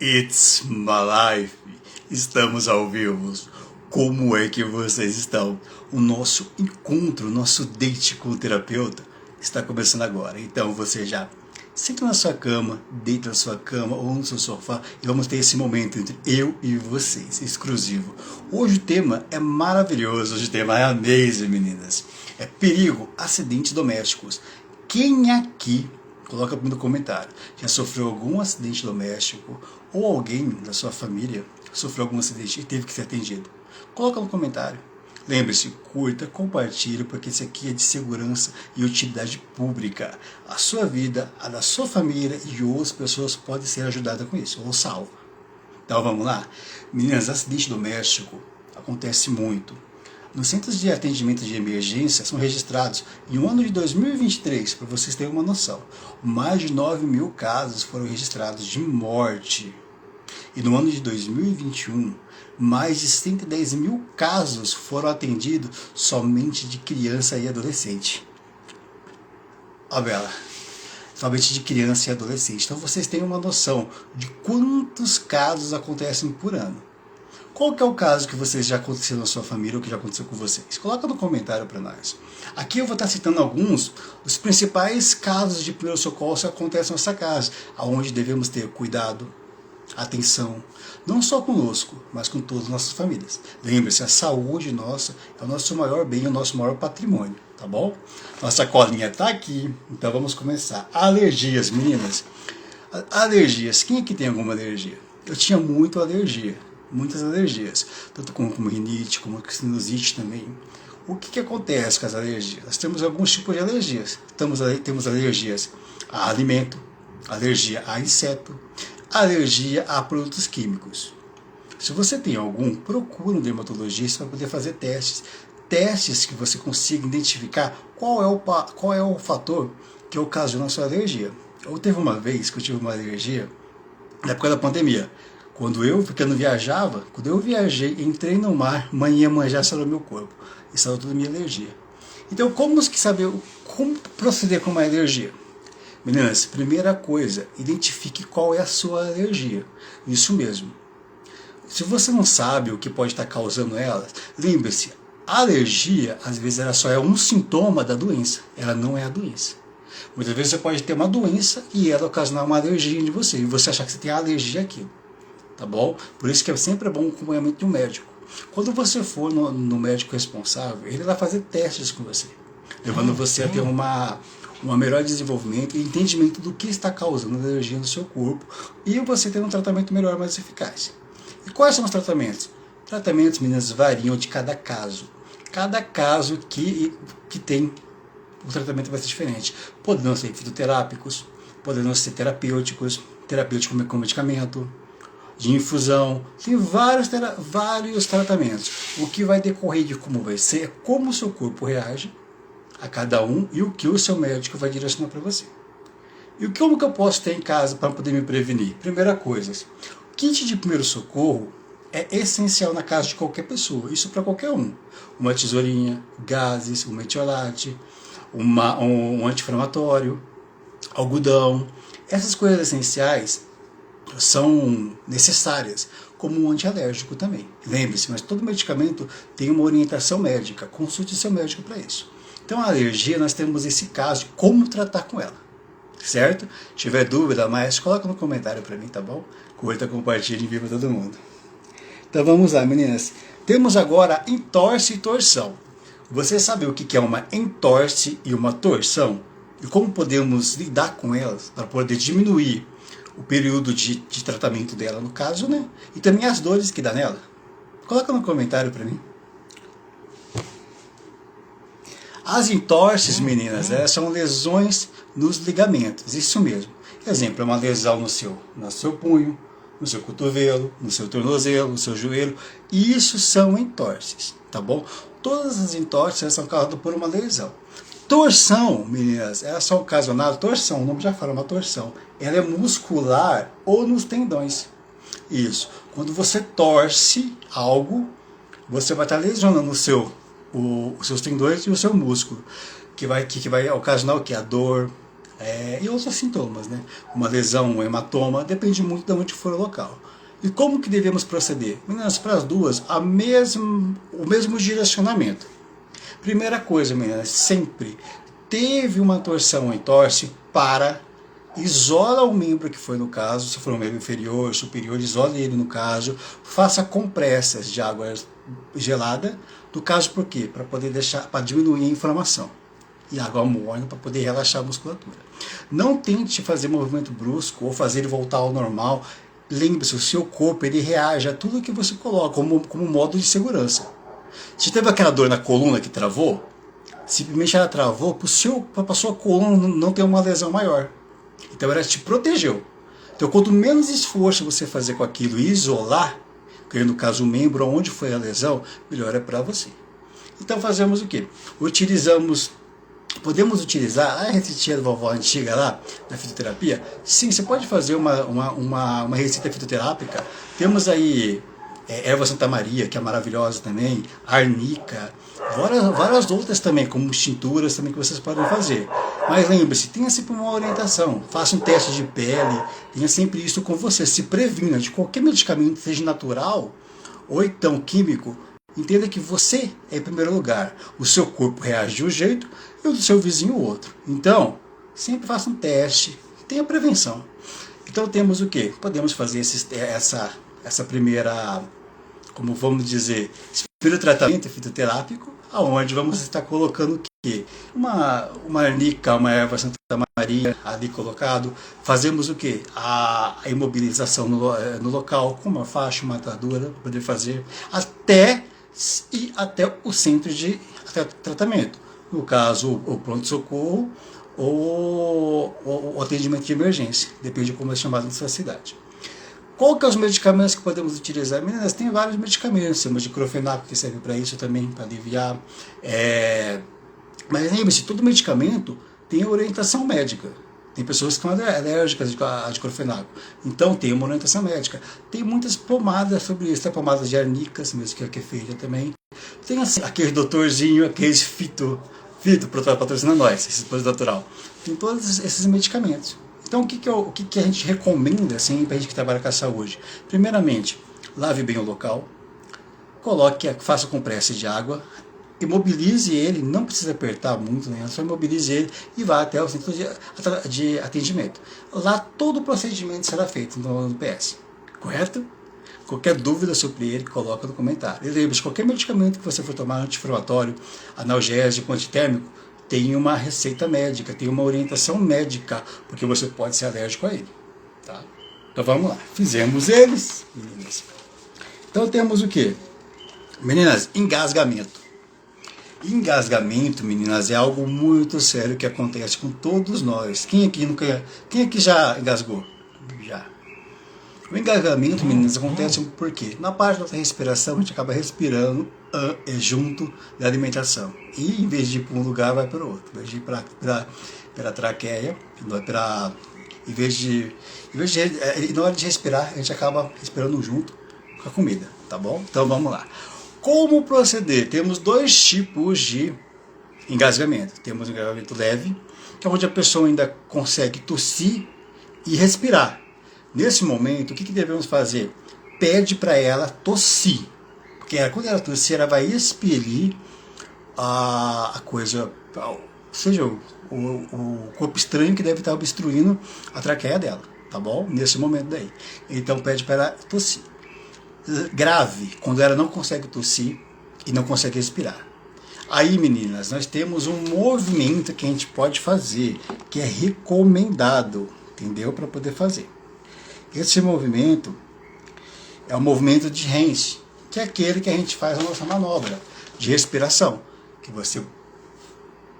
It's my life. Estamos ao vivo. Como é que vocês estão? O nosso encontro, o nosso date com o terapeuta está começando agora. Então você já senta na sua cama, deita na sua cama ou no seu sofá e vamos ter esse momento entre eu e vocês, exclusivo. Hoje o tema é maravilhoso, hoje o tema é amazing, meninas. É perigo, acidentes domésticos. Quem aqui, coloca no comentário, já sofreu algum acidente doméstico ou alguém da sua família sofreu algum acidente e teve que ser atendido? Coloca no comentário. Lembre-se, curta, compartilhe, porque isso aqui é de segurança e utilidade pública. A sua vida, a da sua família e outras pessoas podem ser ajudadas com isso, ou salvo. Então vamos lá? Meninas, acidente doméstico acontece muito. Nos centros de atendimento de emergência são registrados, em um ano de 2023, para vocês terem uma noção, mais de 9.000 casos foram registrados de morte. E no ano de 2021, mais de 110.000 casos foram atendidos somente de criança e adolescente. Ó, Bela, somente de criança e adolescente. Então vocês têm uma noção de quantos casos acontecem por ano. Qual que é o caso que vocês já aconteceu na sua família ou que já aconteceu com vocês? Coloca no comentário para nós. Aqui eu vou estar citando alguns dos principais casos de primeiro socorro que acontecem nessa casa, aonde devemos ter cuidado, atenção, não só conosco, mas com todas as nossas famílias. Lembre-se, a saúde nossa é o nosso maior bem, o nosso maior patrimônio, tá bom? Nossa colinha está aqui, então vamos começar. Alergias, meninas. Alergias, quem aqui tem alguma alergia? Eu tinha muita alergia. Muitas alergias, tanto como rinite, como sinusite também. O que acontece com as alergias? Nós temos alguns tipos de alergias. Temos alergias a alimento, alergia a inseto, alergia a produtos químicos. Se você tem algum, procure um dermatologista para poder fazer testes. Testes que você consiga identificar qual é o fator que ocasiona a sua alergia. Eu teve uma vez que eu tive uma alergia, na época da pandemia. Porque eu não viajava, quando eu viajei, entrei no mar, manhã manjar saiu do meu corpo. E saiu toda a minha alergia. Então, como proceder com uma alergia? Meninas, primeira coisa, identifique qual é a sua alergia. Isso mesmo. Se você não sabe o que pode estar causando ela, lembre-se, a alergia, às vezes, ela só é um sintoma da doença. Ela não é a doença. Muitas vezes você pode ter uma doença e ela ocasionar uma alergia em você. E você achar que você tem alergia àquilo. Tá bom? Por isso que é sempre bom o acompanhamento de um médico. Quando você for no médico responsável, ele vai fazer testes com você, levando você a ter um melhor desenvolvimento e entendimento do que está causando alergia no seu corpo e você ter um tratamento melhor, mais eficaz. E quais são os tratamentos? Tratamentos, meninas, variam de cada caso. Cada caso que tem, o tratamento vai ser diferente. Podendo ser fitoterápicos, podendo ser terapêuticos com medicamento, de infusão, tem vários tratamentos. O que vai decorrer de como vai ser é como o seu corpo reage a cada um e o que o seu médico vai direcionar para você. E como que eu posso ter em casa para poder me prevenir? Primeira coisa, kit de primeiro socorro é essencial na casa de qualquer pessoa, isso para qualquer um. Uma tesourinha, gases, um metiolate, um anti-inflamatório, algodão. Essas coisas essenciais são necessárias, como um antialérgico também. Lembre-se, mas todo medicamento tem uma orientação médica, consulte seu médico para isso. Então a alergia, nós temos esse caso de como tratar com ela, certo? Se tiver dúvida mais, coloca no comentário para mim, tá bom? Curta, compartilhe e viva todo mundo. Então vamos lá, meninas. Temos agora entorse e torção. Você sabe o que é uma entorse e uma torção? E como podemos lidar com elas para poder diminuir o período de tratamento dela, no caso, né? E também as dores que dá nela. Coloca no comentário para mim. As entorses, meninas, elas são lesões nos ligamentos, isso mesmo. Exemplo, é uma lesão no seu punho, no seu cotovelo, no seu tornozelo, no seu joelho. Isso são entorses, tá bom? Todas as entorses são causadas por uma lesão. Torção, meninas, elas são ocasionadas, torção, o nome já fala, uma torção, ela é muscular ou nos tendões. Isso, quando você torce algo, você vai estar lesionando os seus tendões e o seu músculo, que vai ocasionar o que? A dor, e outros sintomas, né? Uma lesão, um hematoma, depende muito de onde for o local. E como que devemos proceder? Meninas, para as duas, o mesmo direcionamento. Primeira coisa, meninas, sempre teve uma torção em torce, isola o membro que foi no caso, se for um membro inferior, superior, isole ele no caso, faça compressas de água gelada, no caso por quê? Para poder para diminuir a inflamação. E água morna para poder relaxar a musculatura. Não tente fazer movimento brusco ou fazer ele voltar ao normal. Lembre-se, o seu corpo ele reage a tudo que você coloca como modo de segurança. Se teve aquela dor na coluna que travou, simplesmente ela travou para a sua coluna não ter uma lesão maior. Então ela te protegeu. Então quanto menos esforço você fazer com aquilo e isolar, que no caso o membro onde foi a lesão, melhor é para você. Então fazemos o quê? Podemos utilizar a receitinha da vovó antiga lá, da fitoterapia? Sim, você pode fazer uma receita fitoterápica. Temos aí erva Santa Maria, que é maravilhosa também, arnica, várias outras também, como tinturas também que vocês podem fazer. Mas lembre-se, tenha sempre uma orientação, faça um teste de pele, tenha sempre isso com você, se previna de qualquer medicamento, seja natural ou então químico. Entenda que você é em primeiro lugar, o seu corpo reage de um jeito e o do seu vizinho o outro. Então, sempre faça um teste, tenha prevenção. Então temos o que? Podemos fazer essa primeira, como vamos dizer, esse primeiro tratamento fitoterápico, aonde vamos estar colocando o quê? Uma arnica, uma erva Santa Maria ali colocado. Fazemos o quê? A imobilização no local, com uma faixa, uma atadura, para poder fazer até o centro de tratamento. No caso, o pronto-socorro ou o atendimento de emergência, depende de como é chamado na sua cidade. Qual que é os medicamentos que podemos utilizar? Meninas, tem vários medicamentos, temos diclofenaco que serve para isso também, para aliviar. Mas lembre-se, todo medicamento tem orientação médica. Tem pessoas que são alérgicas a diclofenaco. Então tem uma orientação médica. Tem muitas pomadas sobre isso. Tem pomadas de arnicas, mesmo que é feita também. Tem assim, aquele doutorzinho, aqueles fito patrocina nós, esse pós-doutoral. Tem todos esses medicamentos. Então o que a gente recomenda assim, para a gente que trabalha com a saúde? Primeiramente, lave bem o local, faça compressa de água, imobilize ele, não precisa apertar muito, né? Só imobilize ele e vá até o centro de atendimento. Lá todo o procedimento será feito no PS, correto? Qualquer dúvida sobre ele, coloca no comentário. E lembre-se, qualquer medicamento que você for tomar, anti-inflamatório, analgésico, antitérmico, tem uma receita médica, tem uma orientação médica, porque você pode ser alérgico a ele. Tá? Então vamos lá, fizemos eles, meninas. Então temos o que? Meninas, engasgamento. Engasgamento, meninas, é algo muito sério que acontece com todos nós. Quem aqui já engasgou? Já. O engasgamento, meninas, acontece por quê? Na parte da respiração, a gente acaba respirando junto da alimentação. E em vez de ir para um lugar, vai para o outro. Em vez de ir pela traqueia, na hora de respirar, a gente acaba respirando junto com a comida, tá bom? Então vamos lá. Como proceder? Temos dois tipos de engasgamento. Temos o engasgamento leve, que é onde a pessoa ainda consegue tossir e respirar. Nesse momento, o que devemos fazer? Pede para ela tossir. Porque quando ela tossir, ela vai expelir a coisa, ou seja, o corpo estranho que deve estar obstruindo a traqueia dela. Tá bom? Nesse momento daí. Então pede para ela tossir. Grave, quando ela não consegue tossir e não consegue respirar. Aí, meninas, nós temos um movimento que a gente pode fazer, que é recomendado, entendeu? Para poder fazer. Esse movimento é o movimento de Hense, que é aquele que a gente faz a nossa manobra de respiração, que você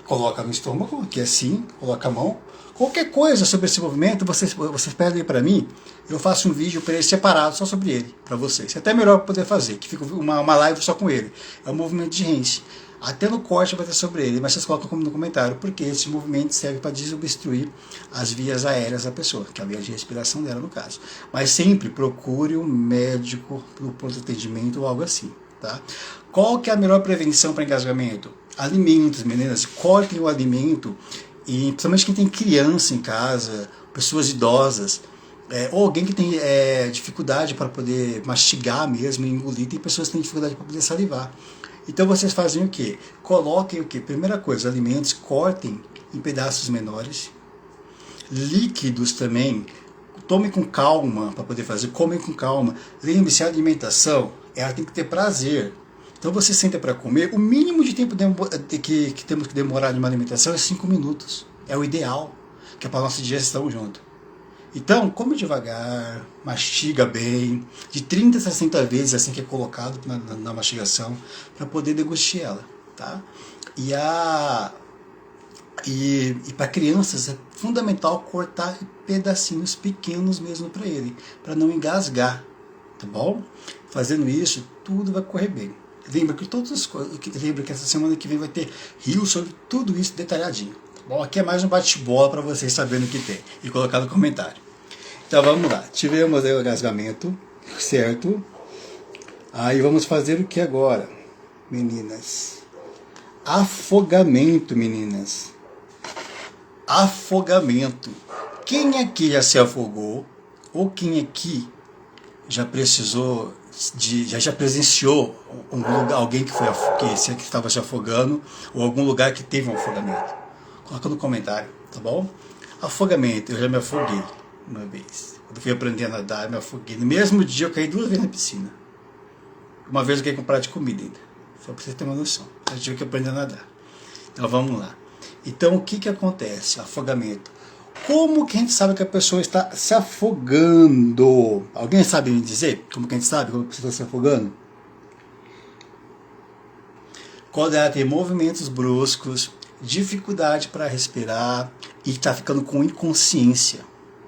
coloca no estômago, aqui assim, coloca a mão. Qualquer coisa sobre esse movimento, vocês pedem para mim, eu faço um vídeo para ele separado só sobre ele, para vocês. É até melhor para poder fazer, que fica uma live só com ele. É o movimento de Hense. Até no corte vai ter sobre ele, mas vocês colocam no comentário, porque esse movimento serve para desobstruir as vias aéreas da pessoa, que é a via de respiração dela no caso. Mas sempre procure um médico para o pronto atendimento ou algo assim. Tá? Qual que é a melhor prevenção para engasgamento? Alimentos, meninas, cortem o alimento e principalmente quem tem criança em casa, pessoas idosas, ou alguém que tem dificuldade para poder mastigar mesmo e engolir, tem pessoas que têm dificuldade para poder salivar. Então vocês fazem o quê? Coloquem o quê? Primeira coisa, alimentos, cortem em pedaços menores. Líquidos também, tome com calma para poder fazer, come com calma. Lembre-se, a alimentação, ela tem que ter prazer. Então você senta para comer, o mínimo de tempo que temos que demorar de uma alimentação é 5 minutos. É o ideal, que é para a nossa digestão junto. Então, come devagar, mastiga bem, de 30 a 60 vezes assim que é colocado na mastigação, para poder degustar ela. Tá? E para crianças é fundamental cortar pedacinhos pequenos mesmo para ele, para não engasgar, tá bom? Fazendo isso, tudo vai correr bem. Lembra que essa semana que vem vai ter rio sobre tudo isso detalhadinho. Tá bom? Aqui é mais um bate-bola para vocês saberem o que tem e colocar no comentário. Então vamos lá. Tivemos aí o engasgamento, certo? Aí vamos fazer o que agora, meninas? Afogamento, meninas. Afogamento. Quem aqui já se afogou? Ou quem aqui já precisou já presenciou alguém que estava se afogando, ou algum lugar que teve um afogamento? Coloca no comentário, tá bom? Afogamento, eu já me afoguei uma vez. Quando eu fui aprender a nadar, eu me afoguei. No mesmo dia eu caí 2 vezes na piscina. Uma vez eu caí com um prato de comida ainda. Só para você ter uma noção. Eu tive que aprender a nadar. Então vamos lá. Então o que acontece? Afogamento. Como que a gente sabe que a pessoa está se afogando? Alguém sabe me dizer? Como que a gente sabe quando a pessoa está se afogando? Quando ela tem movimentos bruscos, dificuldade para respirar e está ficando com inconsciência.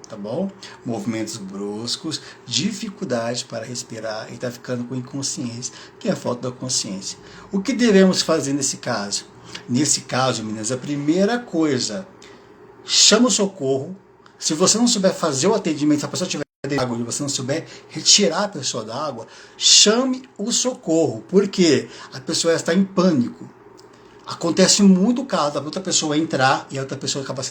Tá bom? Movimentos bruscos, dificuldade para respirar e está ficando com inconsciência, que é a falta da consciência. O que devemos fazer nesse caso? Nesse caso, meninas, a primeira coisa, chama o socorro. Se você não souber fazer o atendimento, se a pessoa estiver dentro da água e você não souber retirar a pessoa da água, chame o socorro, porque a pessoa está em pânico. Acontece muito o caso da outra pessoa entrar e a outra pessoa acaba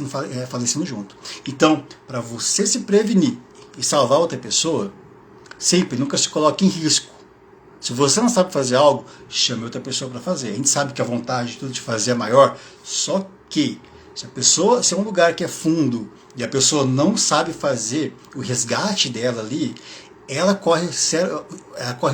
falecendo junto. Então, para você se prevenir e salvar outra pessoa, sempre, nunca se coloque em risco. Se você não sabe fazer algo, chame outra pessoa para fazer. A gente sabe que a vontade de tudo de fazer é maior, só que se é um lugar que é fundo e a pessoa não sabe fazer o resgate dela ali, ela corre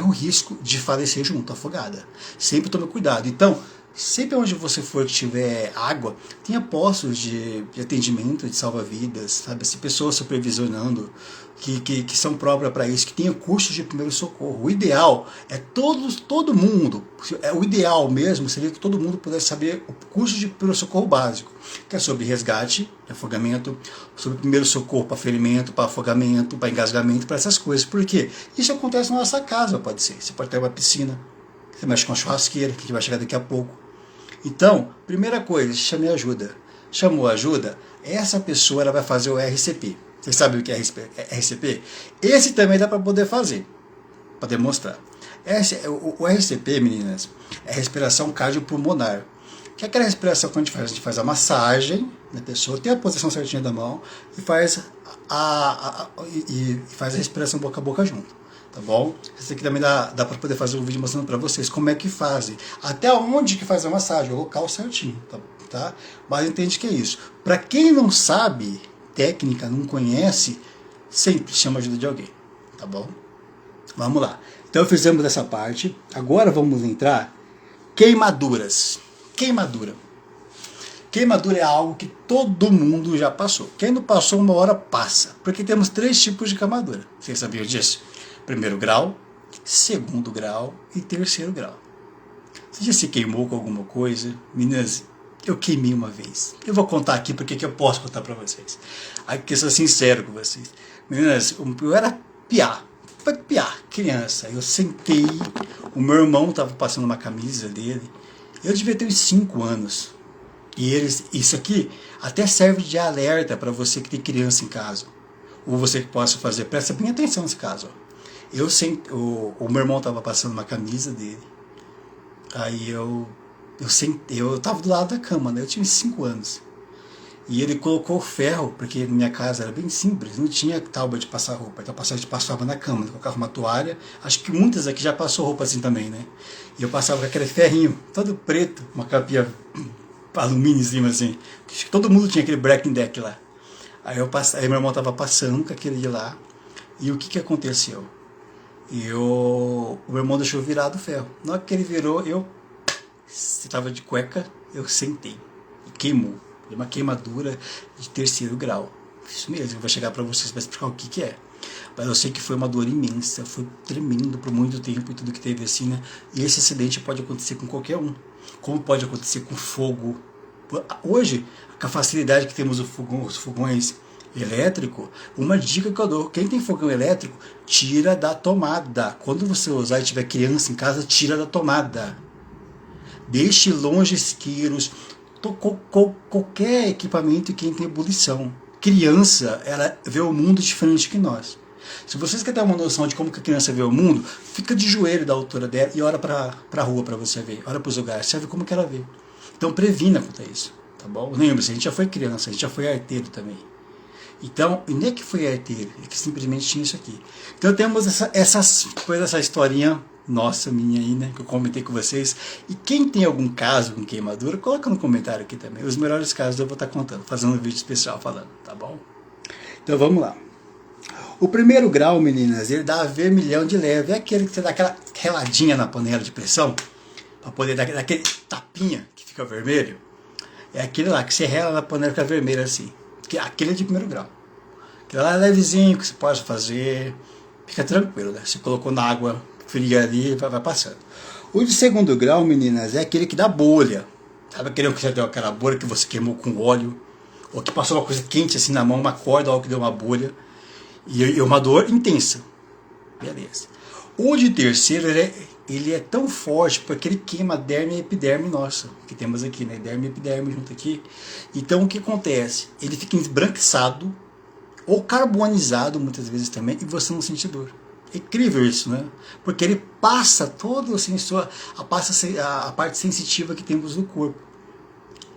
um risco de falecer junto, afogada. Sempre tome cuidado. Então, sempre onde você for que tiver água, tenha postos de atendimento, de salva-vidas, sabe? Assim, pessoas supervisionando, que são próprias para isso, que tenha cursos de primeiro socorro. O ideal é todo mundo, o ideal mesmo seria que todo mundo pudesse saber o curso de primeiro socorro básico, que é sobre resgate, afogamento, sobre primeiro socorro para ferimento, para afogamento, para engasgamento, para essas coisas. Por quê? Isso acontece na nossa casa, pode ser. Você pode ter uma piscina, você mexe com a churrasqueira, que vai chegar daqui a pouco. Então, primeira coisa, chame ajuda. Chamou ajuda, essa pessoa ela vai fazer o RCP. Vocês sabem o que é RCP? Esse também dá para poder fazer, para demonstrar. O RCP, meninas, é respiração cardiopulmonar. Que é aquela respiração que a gente faz a massagem na pessoa, tem a posição certinha da mão e faz a respiração boca a boca junto. Tá bom? Esse aqui também dá para poder fazer um vídeo mostrando para vocês como é que fazem. Até onde que faz a massagem, o local certinho. Tá? Mas entende que é isso. Para quem não sabe técnica, não conhece, sempre chama ajuda de alguém. Tá bom? Vamos lá. Então fizemos essa parte. Agora vamos entrar queimaduras. Queimadura. Queimadura é algo que todo mundo já passou. Quem não passou, uma hora passa. Porque temos 3 tipos de queimadura. Vocês sabiam disso? Primeiro grau, segundo grau e terceiro grau. Você já se queimou com alguma coisa? Meninas, eu queimei uma vez. Eu vou contar aqui porque que eu posso contar para vocês. Aqui eu sou sincero com vocês. Meninas, eu era criança. Eu sentei, o meu irmão estava passando uma camisa dele. Eu devia ter uns 5 anos. E isso aqui até serve de alerta para você que tem criança em casa. Ou você que possa fazer. Presta bem atenção nesse caso. O meu irmão estava passando uma camisa dele. Aí eu estava do lado da cama, né? Eu tinha 5 anos. E ele colocou ferro, porque minha casa era bem simples, não tinha tábua de passar roupa. Então a gente passava na cama, colocava uma toalha. Acho que muitas aqui já passou roupa assim também, né? E eu passava com aquele ferrinho, todo preto, uma capinha alumínio em cima assim. Acho que todo mundo tinha aquele breaking deck lá. Aí meu irmão tava passando com aquele de lá. E o que que aconteceu? O meu irmão deixou virado o ferro. Na hora que ele virou, eu estava de cueca, eu sentei. E queimou. Uma queimadura de 3º grau. Isso mesmo, eu vou chegar para vocês para explicar o que que é. Mas eu sei que foi uma dor imensa, foi tremendo por muito tempo e tudo que teve assim, né? E esse acidente pode acontecer com qualquer um. Como pode acontecer com fogo. Hoje, com a facilidade que temos os fogões elétricos, uma dica que eu dou: quem tem fogão elétrico, tira da tomada. Quando você usar e tiver criança em casa, tira da tomada. Deixe longe isqueiros, qualquer equipamento que tem ebulição. Criança, ela vê o mundo diferente que nós. Se vocês querem ter uma noção de como que a criança vê o mundo, fica de joelho da altura dela e olha para a rua para você ver. Olha para os lugares, você vê como que ela vê. Então previna quanto a isso, tá bom? Lembre-se, a gente já foi criança, a gente já foi arteiro também. Então, e nem é que foi arteiro, é que simplesmente tinha isso aqui. Então temos essa historinha nossa, minha aí, né, que eu comentei com vocês. E quem tem algum caso com queimadura, coloca no comentário aqui também. Os melhores casos eu vou estar contando, fazendo um vídeo especial falando, tá bom? Então vamos lá. O 1º grau, meninas, ele dá vermelhão de leve. É aquele que você dá aquela reladinha na panela de pressão, para poder dar aquele tapinha que fica vermelho. É aquele lá que você rela na panela e fica vermelho assim. Aquele é de 1º grau. Aquele lá é levezinho, que você pode fazer. Fica tranquilo, né? Você colocou na água fria ali, vai passando. O de 2º grau, meninas, é aquele que dá bolha. Sabe aquele que você deu aquela bolha que você queimou com óleo? Ou que passou uma coisa quente assim na mão, uma corda, algo que deu uma bolha. E uma dor intensa. Beleza. O de 3º, ele é tão forte porque ele queima a derme e a epiderme nossa, que temos aqui, né? Derme e epiderme junto aqui. Então o que acontece? Ele fica embranquiçado ou carbonizado muitas vezes também e você não sente dor. É incrível isso, né? Porque ele passa todo assim, a parte sensitiva que temos no corpo.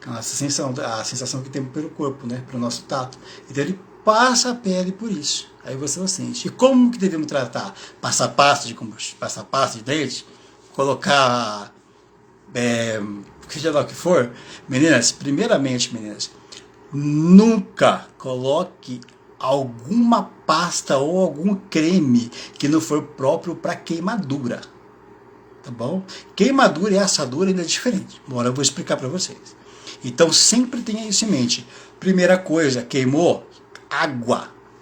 A sensação que temos pelo corpo, né? Pelo nosso tato. Então ele passa a pele por isso. Aí você não sente. E como que devemos tratar? Passar pasta de dente? Colocar seja lá o que for? Meninas, primeiramente, meninas, nunca coloque alguma pasta ou algum creme que não for próprio para queimadura. Tá bom? Queimadura e assadura ainda é diferente. Agora eu vou explicar para vocês. Então sempre tenha isso em mente. Primeira coisa, queimou?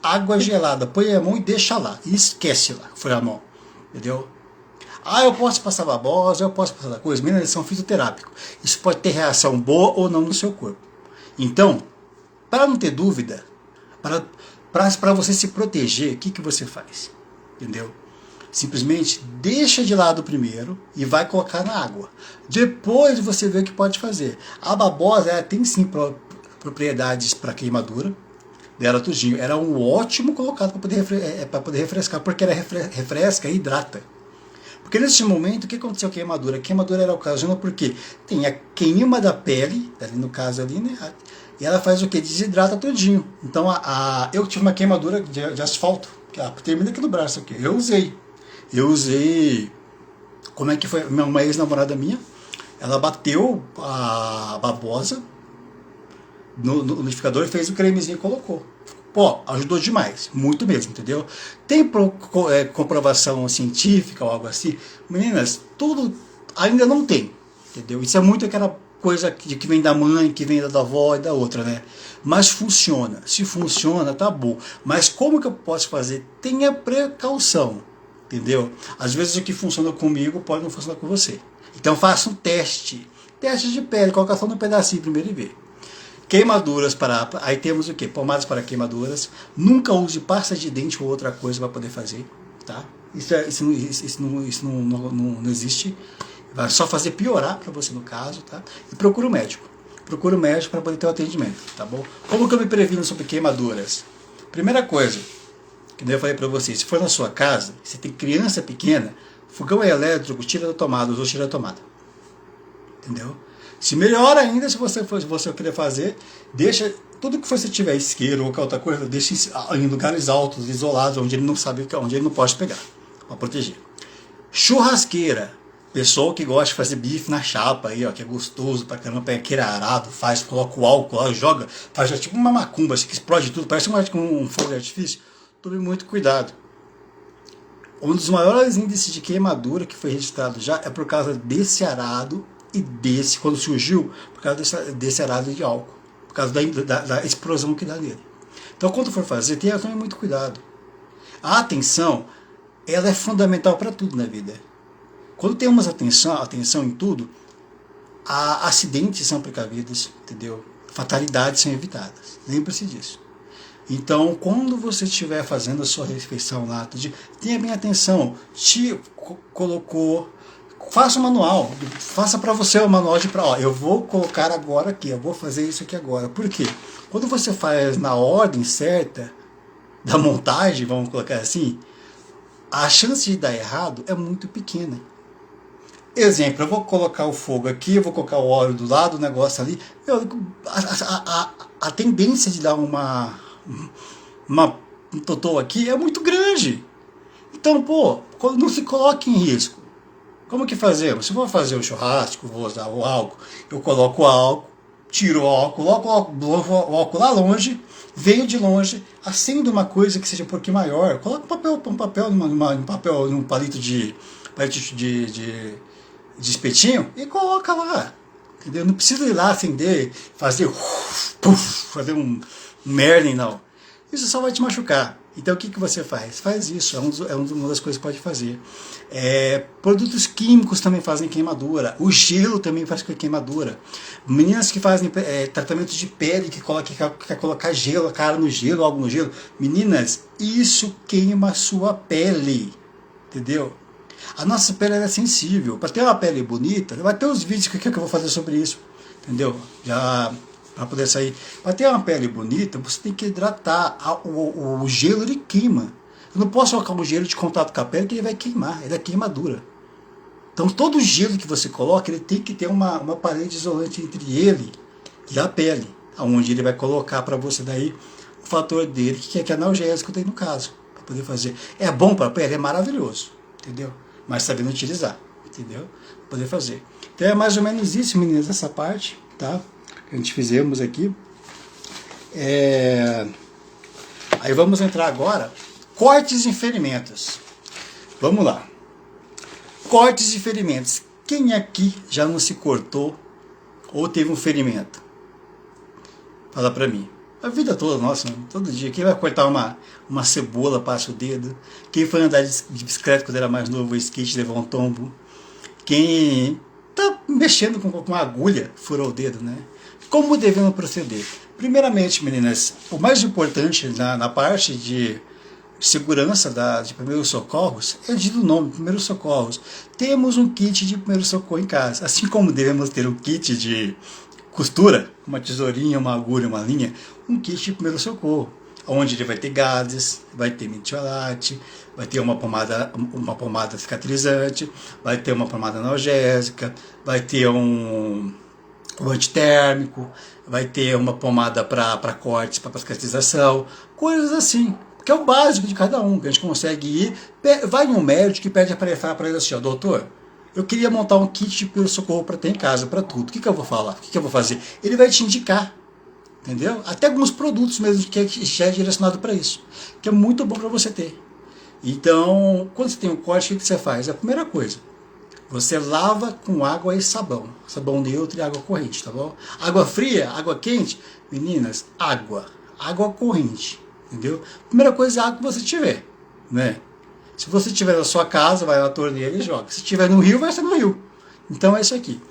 Água gelada, põe a mão e deixa lá, e esquece lá, foi a mão, entendeu? Eu posso passar babosa, eu posso passar coisa, meninas, são fitoterápicos, isso pode ter reação boa ou não no seu corpo. Então, para não ter dúvida, para você se proteger, o que você faz? Entendeu? Simplesmente deixa de lado primeiro e vai colocar na água. Depois você vê o que pode fazer. A babosa tem sim propriedades para queimadura, dela tudinho. Era um ótimo colocado para poder refrescar, porque ela refresca e hidrata. Porque nesse momento, o que aconteceu com a queimadura? A queimadura era ocasionada porque tem a queima da pele, ali no caso ali, né? E ela faz o que? Desidrata tudinho. Então eu tive uma queimadura de asfalto, que termina aqui no braço aqui. Eu usei, como é que foi? Uma ex-namorada minha, ela bateu a babosa no liquidificador e fez o cremezinho e colocou. Pô, ajudou demais, muito mesmo, entendeu? Tem comprovação científica ou algo assim? Meninas, tudo ainda não tem, entendeu? Isso é muito aquela coisa que vem da mãe, que vem da avó e da outra, né? Mas funciona. Se funciona, tá bom. Mas como que eu posso fazer? Tenha precaução, entendeu? Às vezes o que funciona comigo pode não funcionar com você. Então faça um teste. Teste de pele, coloca só no pedacinho primeiro e vê. Queimaduras aí temos o que? Pomadas para queimaduras. Nunca use pasta de dente ou outra coisa para poder fazer, tá? Isso não existe. Vai só fazer piorar para você no caso, tá? E procura o médico. Procura o médico para poder ter o atendimento, tá bom? Como que eu me previno sobre queimaduras? Primeira coisa, que eu falei para vocês, se for na sua casa, você tem criança pequena, fogão elétrico, tira da tomada, ou tira da tomada. Entendeu? Se melhor ainda, se você querer fazer, deixa tudo que você tiver isqueiro ou qualquer outra coisa, deixe em lugares altos, isolados, onde ele não sabe, onde ele não pode pegar, para proteger. Churrasqueira. Pessoal que gosta de fazer bife na chapa aí, ó, que é gostoso pra caramba, pega aquele arado, faz, coloca o álcool lá, joga, faz tipo uma macumba, assim, que explode tudo, parece um fogo de artifício. Tome muito cuidado. Um dos maiores índices de queimadura que foi registrado já é por causa desse arado e desse, quando surgiu, por causa desse arado de álcool, por causa da explosão que dá nele. Então, quando for fazer, tome muito cuidado. A atenção, ela é fundamental para tudo na vida. Quando temos atenção em tudo, acidentes são precavidos, entendeu? Fatalidades são evitadas. Lembre-se disso. Então, quando você estiver fazendo a sua refeição lá, tenha bem atenção. Te colocou, faça um manual. Faça para você o manual de ó, eu vou colocar agora aqui, eu vou fazer isso aqui agora. Por quê? Quando você faz na ordem certa da montagem, vamos colocar assim, a chance de dar errado é muito pequena. Exemplo, eu vou colocar o fogo aqui, eu vou colocar o óleo do lado, o negócio ali. A tendência de dar um totô aqui é muito grande. Então, pô, não se coloque em risco. Como que fazemos? Se eu vou fazer o churrasco, vou usar o álcool, eu coloco o álcool, tiro o álcool, coloco o álcool lá longe, venho de longe, acendo uma coisa que seja um pouquinho maior, coloco um papel num palito de espetinho e coloca lá, entendeu? Não precisa ir lá acender, fazer um Merlin, não. Isso só vai te machucar. Então o que você faz? Faz isso, é uma das coisas que pode fazer. Produtos químicos também fazem queimadura, o gelo também faz queimadura. Meninas que fazem tratamento de pele, que quer colocar gelo, a cara no gelo, algo no gelo. Meninas, isso queima a sua pele, entendeu? A nossa pele é sensível. Para ter uma pele bonita, vai ter os vídeos que eu vou fazer sobre isso, entendeu? Já para poder sair. Para ter uma pele bonita, você tem que hidratar. O gelo ele queima. Eu não posso colocar um gelo de contato com a pele que ele vai queimar. Ele é queimadura. Então todo gelo que você coloca, ele tem que ter uma parede isolante entre ele e a pele, onde ele vai colocar para você daí o fator dele, que é analgésico tem no caso, para poder fazer. É bom para a pele, é maravilhoso, entendeu? Mas sabendo utilizar, entendeu? Poder fazer. Então é mais ou menos isso, meninas, essa parte, tá? Que a gente fizemos aqui. Aí vamos entrar agora, cortes e ferimentos. Vamos lá. Cortes e ferimentos. Quem aqui já não se cortou ou teve um ferimento? Fala pra mim. A vida toda, nossa, todo dia. Quem vai cortar uma cebola, passa o dedo. Quem foi andar de bicicleta quando era mais novo, o skate, levou um tombo. Quem tá mexendo com uma agulha, furou o dedo, né? Como devemos proceder? Primeiramente, meninas, o mais importante na parte de segurança de primeiros socorros é dito o nome, primeiros socorros. Temos um kit de primeiro socorro em casa, assim como devemos ter um kit de costura, uma tesourinha, uma agulha, uma linha, um kit de primeiro socorro, onde ele vai ter gases, vai ter metiolate, vai ter uma pomada cicatrizante, vai ter uma pomada analgésica, vai ter um antitérmico, vai ter uma pomada para cortes, para cicatrização, coisas assim, que é o básico de cada um, que a gente consegue ir, vai num médico e pede para ele assim, ó, doutor, eu queria montar um kit de primeiro socorro para ter em casa, para tudo. O que eu vou falar? O que eu vou fazer? Ele vai te indicar, entendeu? Até alguns produtos mesmo que já é direcionado para isso, que é muito bom para você ter. Então, quando você tem um corte, o que você faz? A primeira coisa, você lava com água e sabão neutro e água corrente, tá bom? Água fria, água quente, meninas, água corrente, entendeu? Primeira coisa é a água que você tiver, né? Se você tiver na sua casa, vai na torneira e joga. Se tiver no rio, vai ser no rio. Então é isso aqui.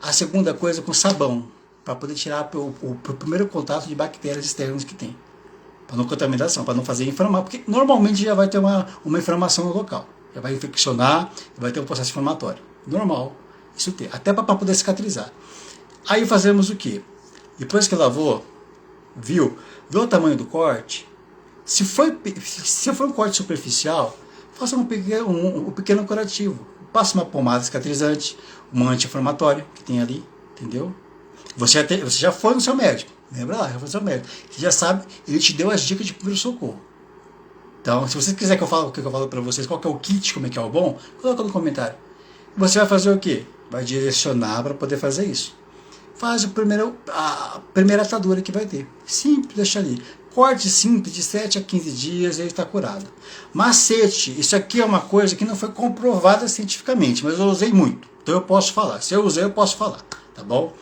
A segunda coisa é com sabão, para poder tirar o primeiro contato de bactérias externas que tem. Para não contaminação, para não fazer inflamar, porque normalmente já vai ter uma inflamação no local. Já vai infeccionar, vai ter um processo inflamatório. Normal, isso tem. Até para poder cicatrizar. Aí fazemos o quê? Depois que lavou, viu o tamanho do corte. Se for um corte superficial, faça um pequeno curativo. Passa uma pomada cicatrizante, um anti-inflamatório que tem ali, entendeu? Você já foi no seu médico, Lembra lá, reforçar o médico. Você já sabe, ele te deu as dicas de primeiro socorro. Então, se você quiser que eu fale o que eu falo para vocês, qual que é o kit, como é que é o bom, coloca no comentário. Você vai fazer o quê? Vai direcionar para poder fazer isso. Faz a primeira atadura que vai ter. Simples, deixa ali. Corte simples, de 7 a 15 dias, ele está curado. Macete, isso aqui é uma coisa que não foi comprovada cientificamente, mas eu usei muito. Então eu posso falar. Se eu usei, eu posso falar. Tá bom?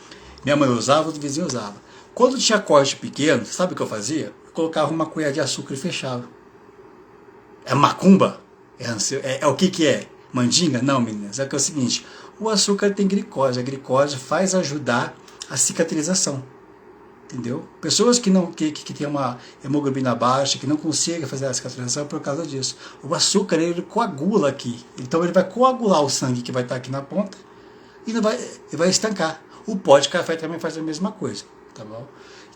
Minha mãe usava, outro vizinho usava. Quando tinha corte pequeno, sabe o que eu fazia? Eu colocava uma colher de açúcar e fechava. É macumba? É o que é? Mandinga? Não, meninas. É que é o seguinte, o açúcar tem glicose. A glicose faz ajudar a cicatrização. Entendeu? Pessoas que têm uma hemoglobina baixa, que não conseguem fazer a cicatrização é por causa disso. O açúcar, ele coagula aqui. Então ele vai coagular o sangue que vai estar aqui na ponta e vai estancar. O pó de café também faz a mesma coisa. Tá bom?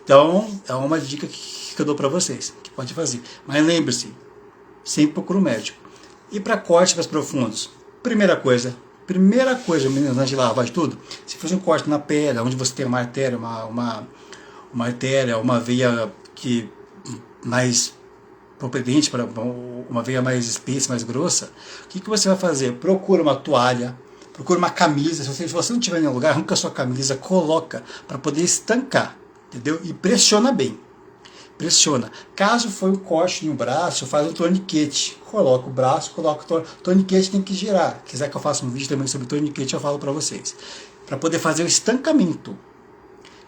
Então, é uma dica que eu dou para vocês, que pode fazer. Mas lembre-se, sempre procura um médico. E para cortes mais profundos, primeira coisa, meninas, antes de lavar de tudo, se fosse um corte na pele, onde você tem uma artéria, uma artéria, uma veia que mais propedente, para uma veia mais espessa, mais grossa, o que você vai fazer? Procura uma toalha, procura uma camisa. Se você não tiver em nenhum lugar, arranca a sua camisa, coloca para poder estancar, entendeu? E pressiona bem. Pressiona. Caso foi um corte no braço, faz um torniquete. Coloca o braço, coloca o torniquete, tem que girar. Quiser que eu faça um vídeo também sobre torniquete, eu falo para vocês. Para poder fazer o estancamento.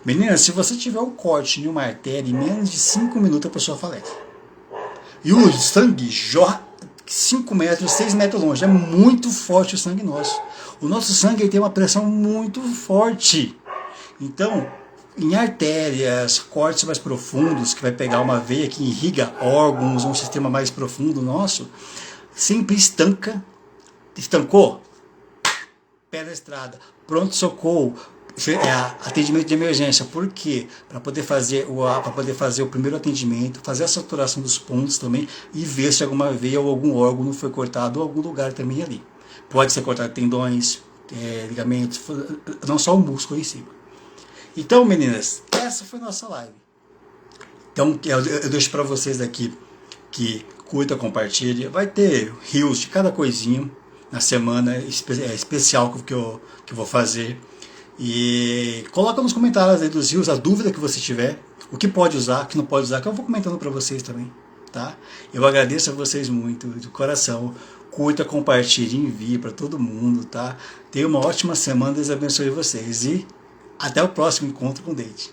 Meninas, se você tiver um corte em uma artéria, em menos de 5 minutos a pessoa falece. E o sangue jorra 5 metros, 6 metros longe. É muito forte o sangue nosso. O nosso sangue tem uma pressão muito forte. Então, em artérias, cortes mais profundos, que vai pegar uma veia que irriga órgãos, um sistema mais profundo nosso, sempre estanca. Estancou? Pé na estrada. Pronto-socorro. Atendimento de emergência. Por quê? Para poder fazer o primeiro atendimento, fazer a saturação dos pontos também e ver se alguma veia ou algum órgão não foi cortado ou algum lugar também ali. Pode ser cortado tendões, ligamentos, não só o músculo em cima. Então, meninas, essa foi a nossa live. Então, eu deixo para vocês aqui que curta, compartilhe. Vai ter reels de cada coisinha na semana especial que eu vou fazer. E coloca nos comentários aí dos reels a dúvida que você tiver, o que pode usar, o que não pode usar, que eu vou comentando para vocês também. Tá? Eu agradeço a vocês muito, de coração. Curta, compartilhe, envie para todo mundo. Tá? Tenha uma ótima semana, Deus abençoe vocês. E até o próximo encontro com o Date.